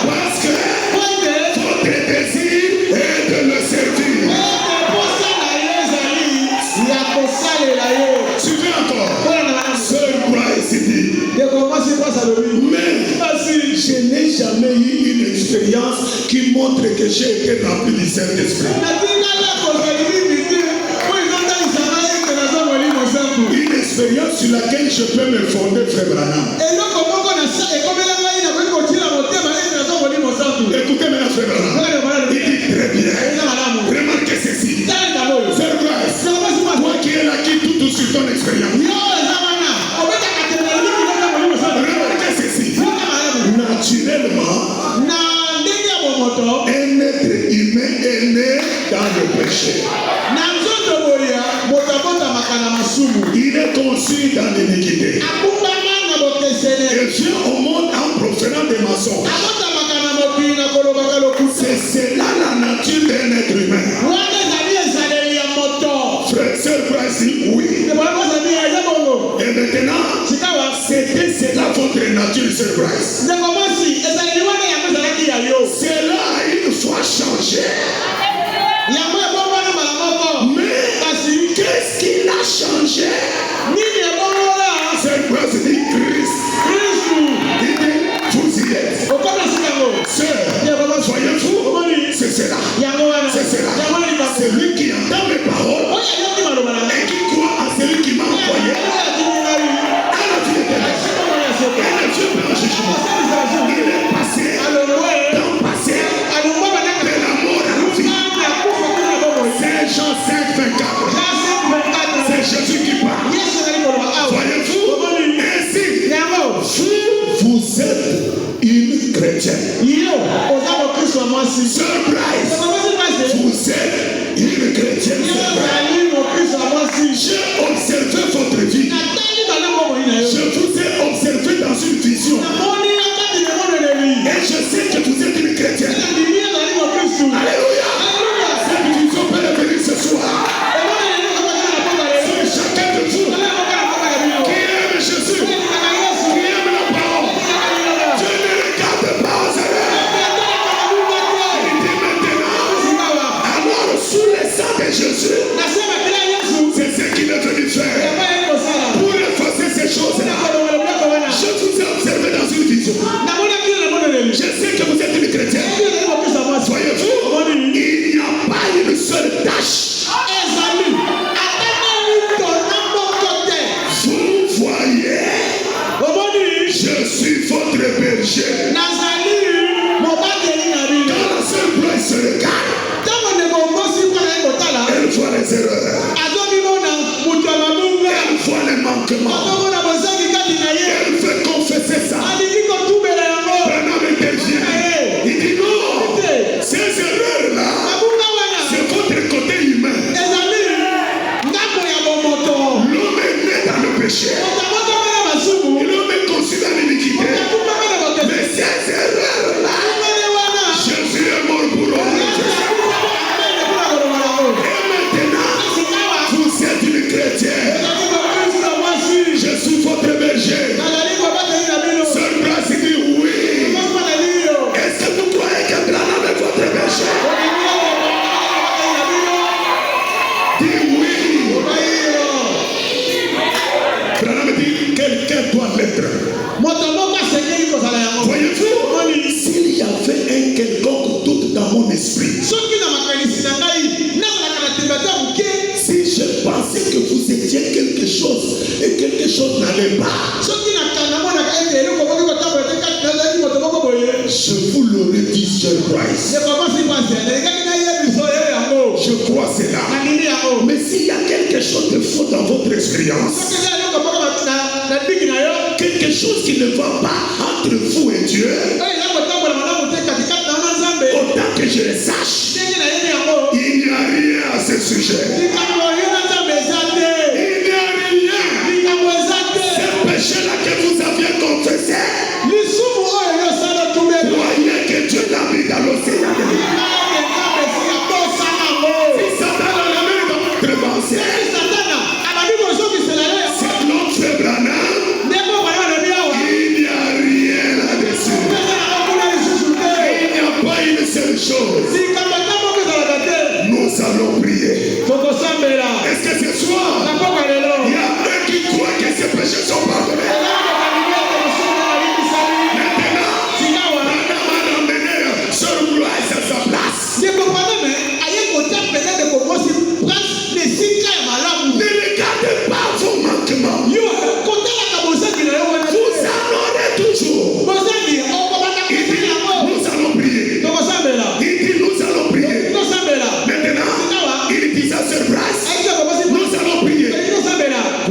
Parce que votre désir est de le servir. Suivez encore. Sœur Bryce dit, mais je n'ai jamais eu une expérience qui montre que j'ai été rempli du Saint-Esprit. Une expérience sur laquelle je peux me fonder, frère Branham. Écoutez maintenant, frère Branham. Il dit très bien. Remarquez ceci. Frère Bryce, toi qui es là, qui tout sur ton expérience. Remarquez ceci. Naturellement, un être humain est né dans le péché. Il est conçu dans l'iniquité. Il vient au monde en proférant des mensonges. C'est cela la nature d'un être humain. Frère, sœur, Christ, oui. Et maintenant, c'était cela votre nature, sœur Christ. Cela a une fois changé. Mais qu'est-ce qui l'a changé? Sœur Christ dit Christ. Il dit vous y êtes. Sœur, voyez-vous, c'est cela. C'est cela. C'est lui qui entend mes paroles et qui croit à celui qui m'a envoyé. Elle a vu éternel. Elle a vu par jugement. Il est passé dans le passé de la mort à la vie. C'est Jean 5:24. C'est Jésus qui parle. Voyez-vous, ainsi, vous êtes une chrétienne. Sœur Bryce, vous êtes une chrétienne. J'ai observé votre vie. Je vous ai observé dans une vision. Et je sais que vous êtes une chrétienne. Alléluia. Cette vision peut revenir ce soir. C'est chacun de vous qui aime Jésus, qui aime la parole. Je ne regarde pas aux erreurs. Il dit maintenant, alors sous le sang de Jésus, c'est ce qu'il est venu faire. Pour effacer ces choses-là, je vous ai observé dans une vision. Je sais que vous êtes une chrétienne. Voyez-vous, il n'y a pas une seule tâche. Vous voyez, je suis votre berger. Quand la sœur Bryce se regarde, elle voit les erreurs. Elle voit les manquements. Elle veut confesser ça. Branham intervient. Il dit non, ces erreurs-là, c'est votre côté humain. L'homme est né dans le péché. L'homme est conçu dans l'iniquité. Mais ces erreurs-là, Jésus est mort pour eux. Et maintenant, vous êtes une chrétienne. Je suis votre berger. Sœur Bryce dit oui. Est-ce que vous croyez que Branham est votre berger? Dis oui. Branham dit quelqu'un doit l'être. Voyez-vous, s'il y avait un quelconque doute dans mon esprit, si je pensais que vous étiez quelque chose et quelque chose n'allait pas, je vous l'aurais dit, Sœur Bryce. Je crois cela. Mais s'il y a quelque chose de faux dans votre expérience, quelque chose qui ne va pas entre vous et Dieu, autant que je le sache, il n'y a rien à ce sujet. Il n'y a rien. Ce péché-là que vous aviez confessé, croyez que Dieu l'a mis dans l'océan. Si Satan l'a mis dans votre pensée,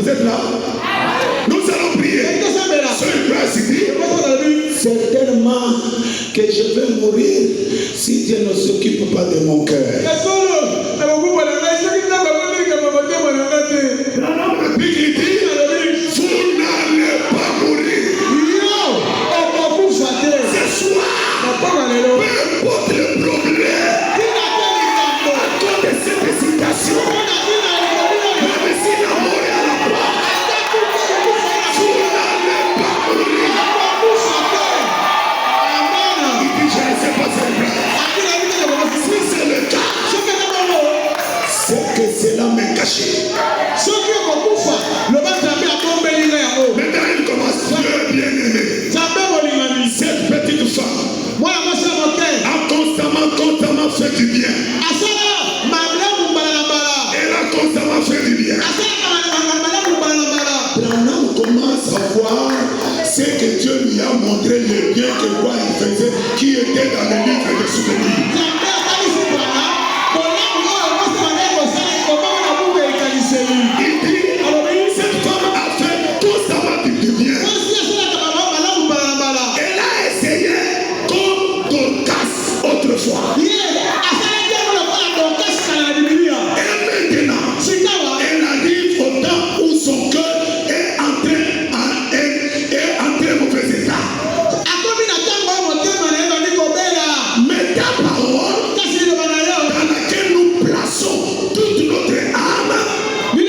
Vous êtes là? Nous allons prier. Soyez prêts ici. Certainement que je vais mourir si Dieu ne s'occupe pas de mon cœur. Cette petite femme a constamment fait du bien. Elle a constamment fait du bien. Branham commence à voir ce que Dieu lui a montré, le bien que quoi il faisait, qui était dans le livre de souvenirs. Il dit, cette femme a fait constamment du bien. Elle a essayé comme Dorcas autrefois. Et maintenant, elle arrive au temps où son cœur est entré en mauvais état. Mais ta parole, dans laquelle nous plaçons toute notre âme et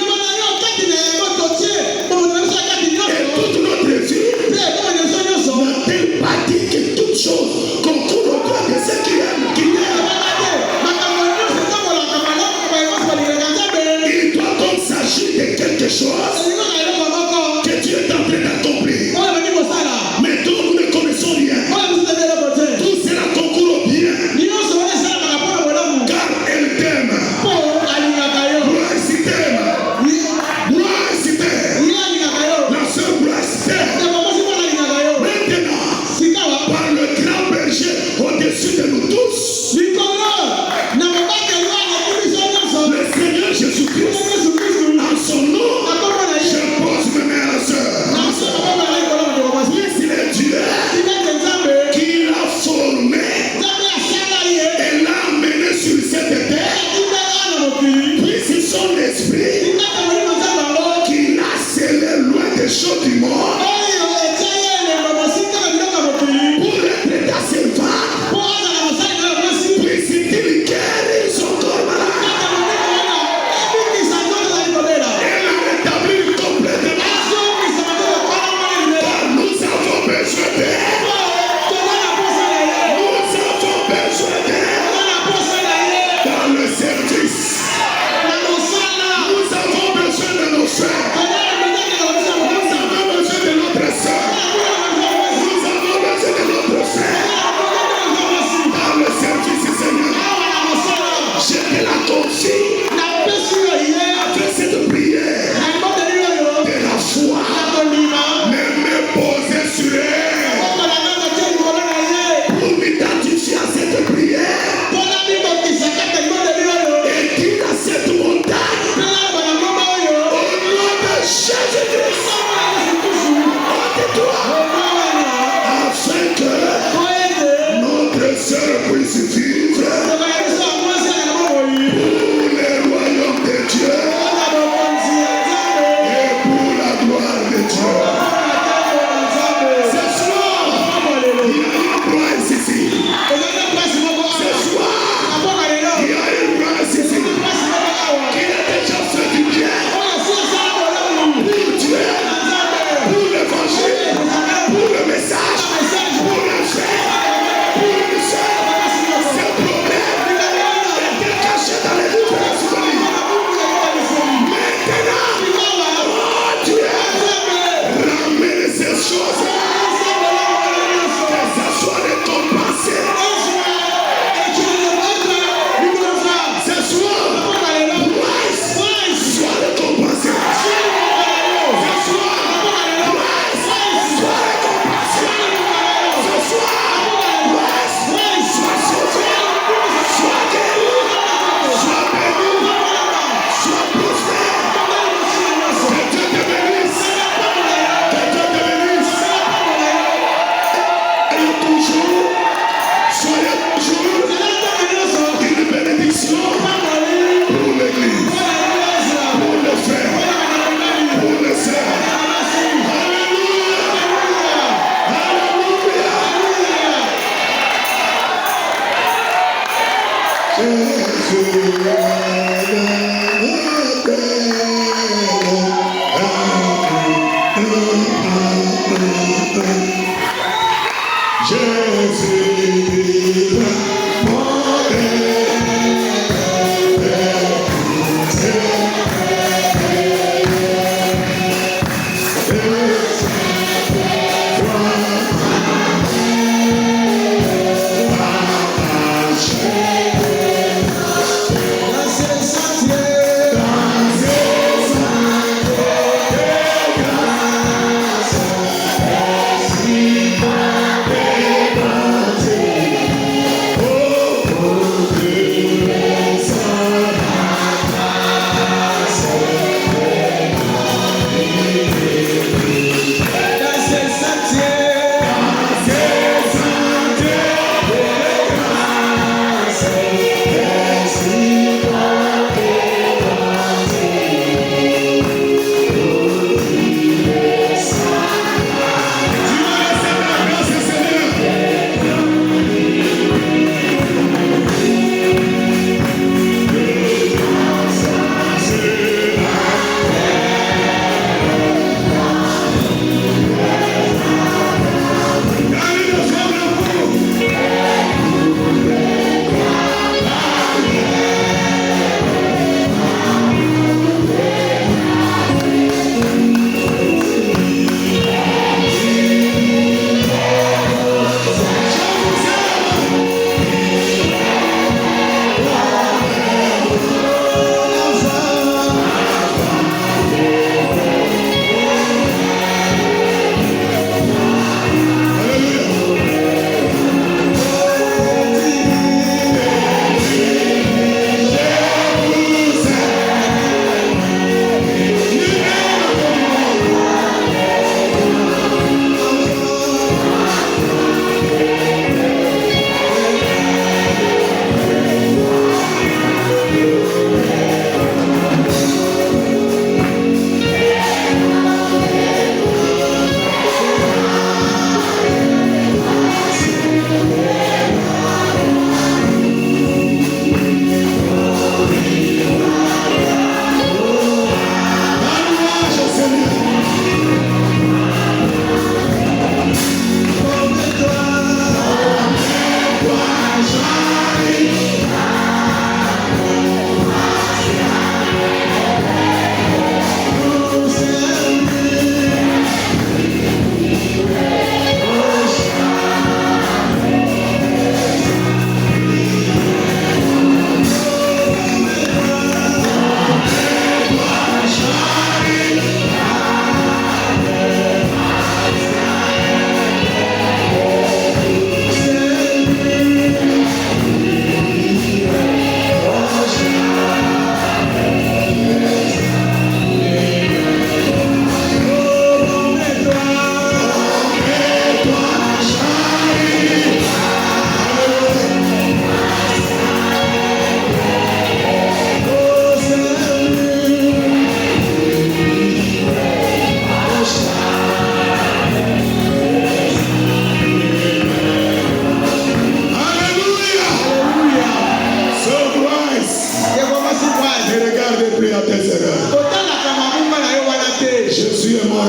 toute notre vie, n'a-t-elle pas dit que toute chose concourt au droit de ceux qui aiment, qui l'aiment? Il doit donc s'agir de quelque chose que Dieu est en train d'accomplir. Mais dont nous ne connaissons rien. Tout cela concourt au bien. Car elle t'aime. Gloire si t'aime. Gloire si t'aime. La sœur gloire si t'aime. Maintenant, par le grand berger au-dessus de nous tous, le Seigneur Jésus-Christ, en son nom, je pose mes mains à la sœur. Puisse le Dieu qui l'a formé et l'a amené sur cette terre, puisse son esprit qui l'a scellé loin des choses du monde, pour être dans ses vagues, puisse-t-il guérir son corps malade et la rétablir complètement, car nous avons besoin d'elle. Nous avons besoin d'elle dans le service. Nous avons besoin de nos frères. Nous avons besoin de notre soeur. Nous avons besoin de notre frère dans le service, Seigneur. Je te la confie avec cette prière de la foi, même me poser sur elle pour m'identifier à cette prière et dire à cette montagne, au nom de Jésus-Christ, ôte-toi, afin que notre sœur puisse vivre pour le royaume de Dieu et pour la gloire de Dieu. Ce soir, il y a une grâce ici. Ce soir, il y a une grâce ici qui a déjà fait du bien pour Dieu, pour l'évangile, pour le message, pour le frère, pour une sœur. Ce problème était caché dans les livres de souvenirs. Maintenant, oh Dieu, ramène ces choses, que ça soit récompensé. Ce soir, Christ soit récompensé. Ce soir, Christ soit récompensé. Ce soir, Christ soit sauvé, soit guéri, soit béni, soit prospère. Que Dieu te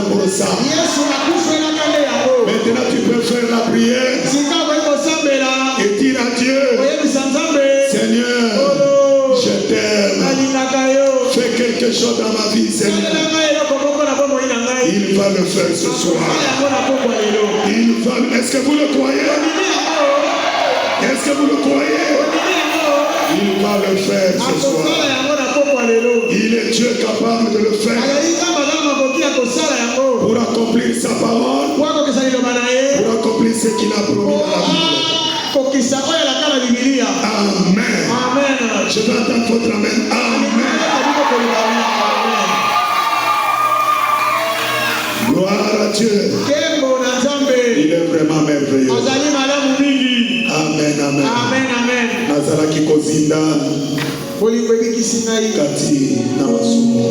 pour ça. Maintenant tu peux faire la prière et dire à Dieu, Seigneur, je t'aime. Fais quelque chose dans ma vie, Seigneur. Il va le faire ce soir. Il va. Est-ce que vous le croyez? Est-ce que vous le croyez? Il va le faire ce soir. Il est Dieu capable de le faire. Pour accomplir sa parole. Pour accomplir ce qu'il a promis dans la Bible. Amen. Je vais entendre votre amen. Amen. Gloire à Dieu. Il est vraiment merveilleux. Amen, amen. Nazalaki kozinda kati na masumo.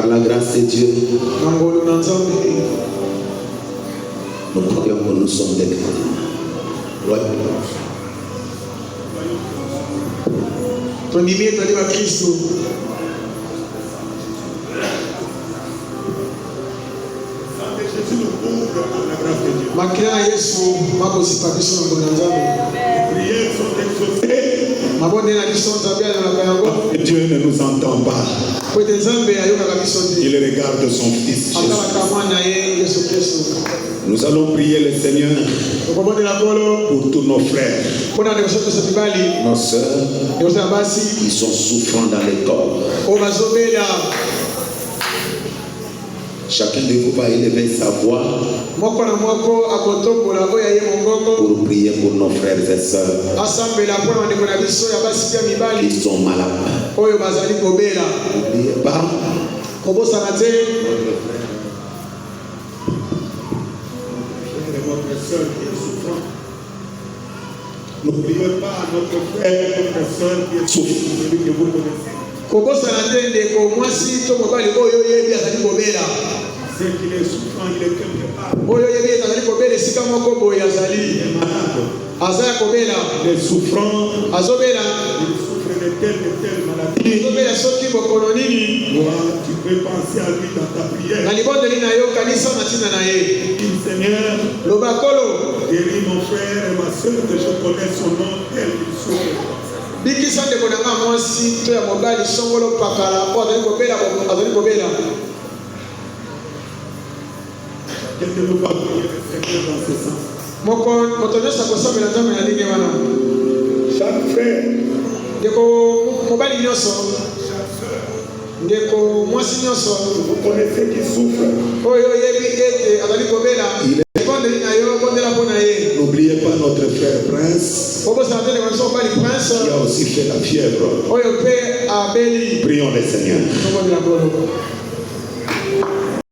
la grâce de Dieu, na ngolu na Nzambe nous croyons que nous sommes des chrétiens. Ouais. tondimie toli ba Kristo makila na Yesu makosipa biso na ngolu na Nzambe mabonde na biso Nzambe alobaka yango Dieu ne nous entend pas. po ete Nzambe ayokaka biso nde Il regarde son fils Jésus. atalaka mwana ye Yesu Kristo. Nous allons prier le Seigneur okobondela Nkolo pour tous nos frères, mpona ndeko so tosa mibali Nos sœurs, ndeko so ya basi ils sont souffrants dans les corps. oyo bazobela. Chacun de vous va élever sa voix moko na moko akotombola oyo aye mongongo pour prier pour nos frères et sœurs asambela mpona bandeko na biso ya basi mpe ya mibali qui sont malades. oyo bazali kobela. N'oubliez pas, kobosana te n'oubliez pas notre frère, notre soeur qui est souffre, celui que vous connaissez. kobosana te ndeko mwasi to mobali oyo oyebi azali kobela C'est qu'il est souffrant, il est quelque part. oyo oyebi azali kobela esika moko boye azali Il est malade. aza ya kobela Il est souffrant. azobela Il souffre de telle maladie. azobela soki bokono nini Toi, tu peux penser à lui dans ta prière. na libondeli na yo kanisa na ntina na ye Dis, Seigneur, loba Nkolo guéris mon frère et ma soeur que je connais son nom, tel qu'il souffre. bikisa ndeko na nga mwasi to ya mobali songolo pakala po azali kobela Qu'est-ce que nous va prier le Seigneur dans ce sens? moto nyonso akosambela Nzambe na ndenge wana Chaque frère, ndeko mobali nyonso ndeko mwasi nyonso vous connaissez qui souffre. oyo oyebi ete azali kobela ebondeli na yo bondela mpo na ye. N'oubliez pas notre frère Prince kobosana te ndeko na biso mobali Prince qui a aussi fait la fièvre. oyo mpe abeli Prions le Seigneur. tobondela Nkolo.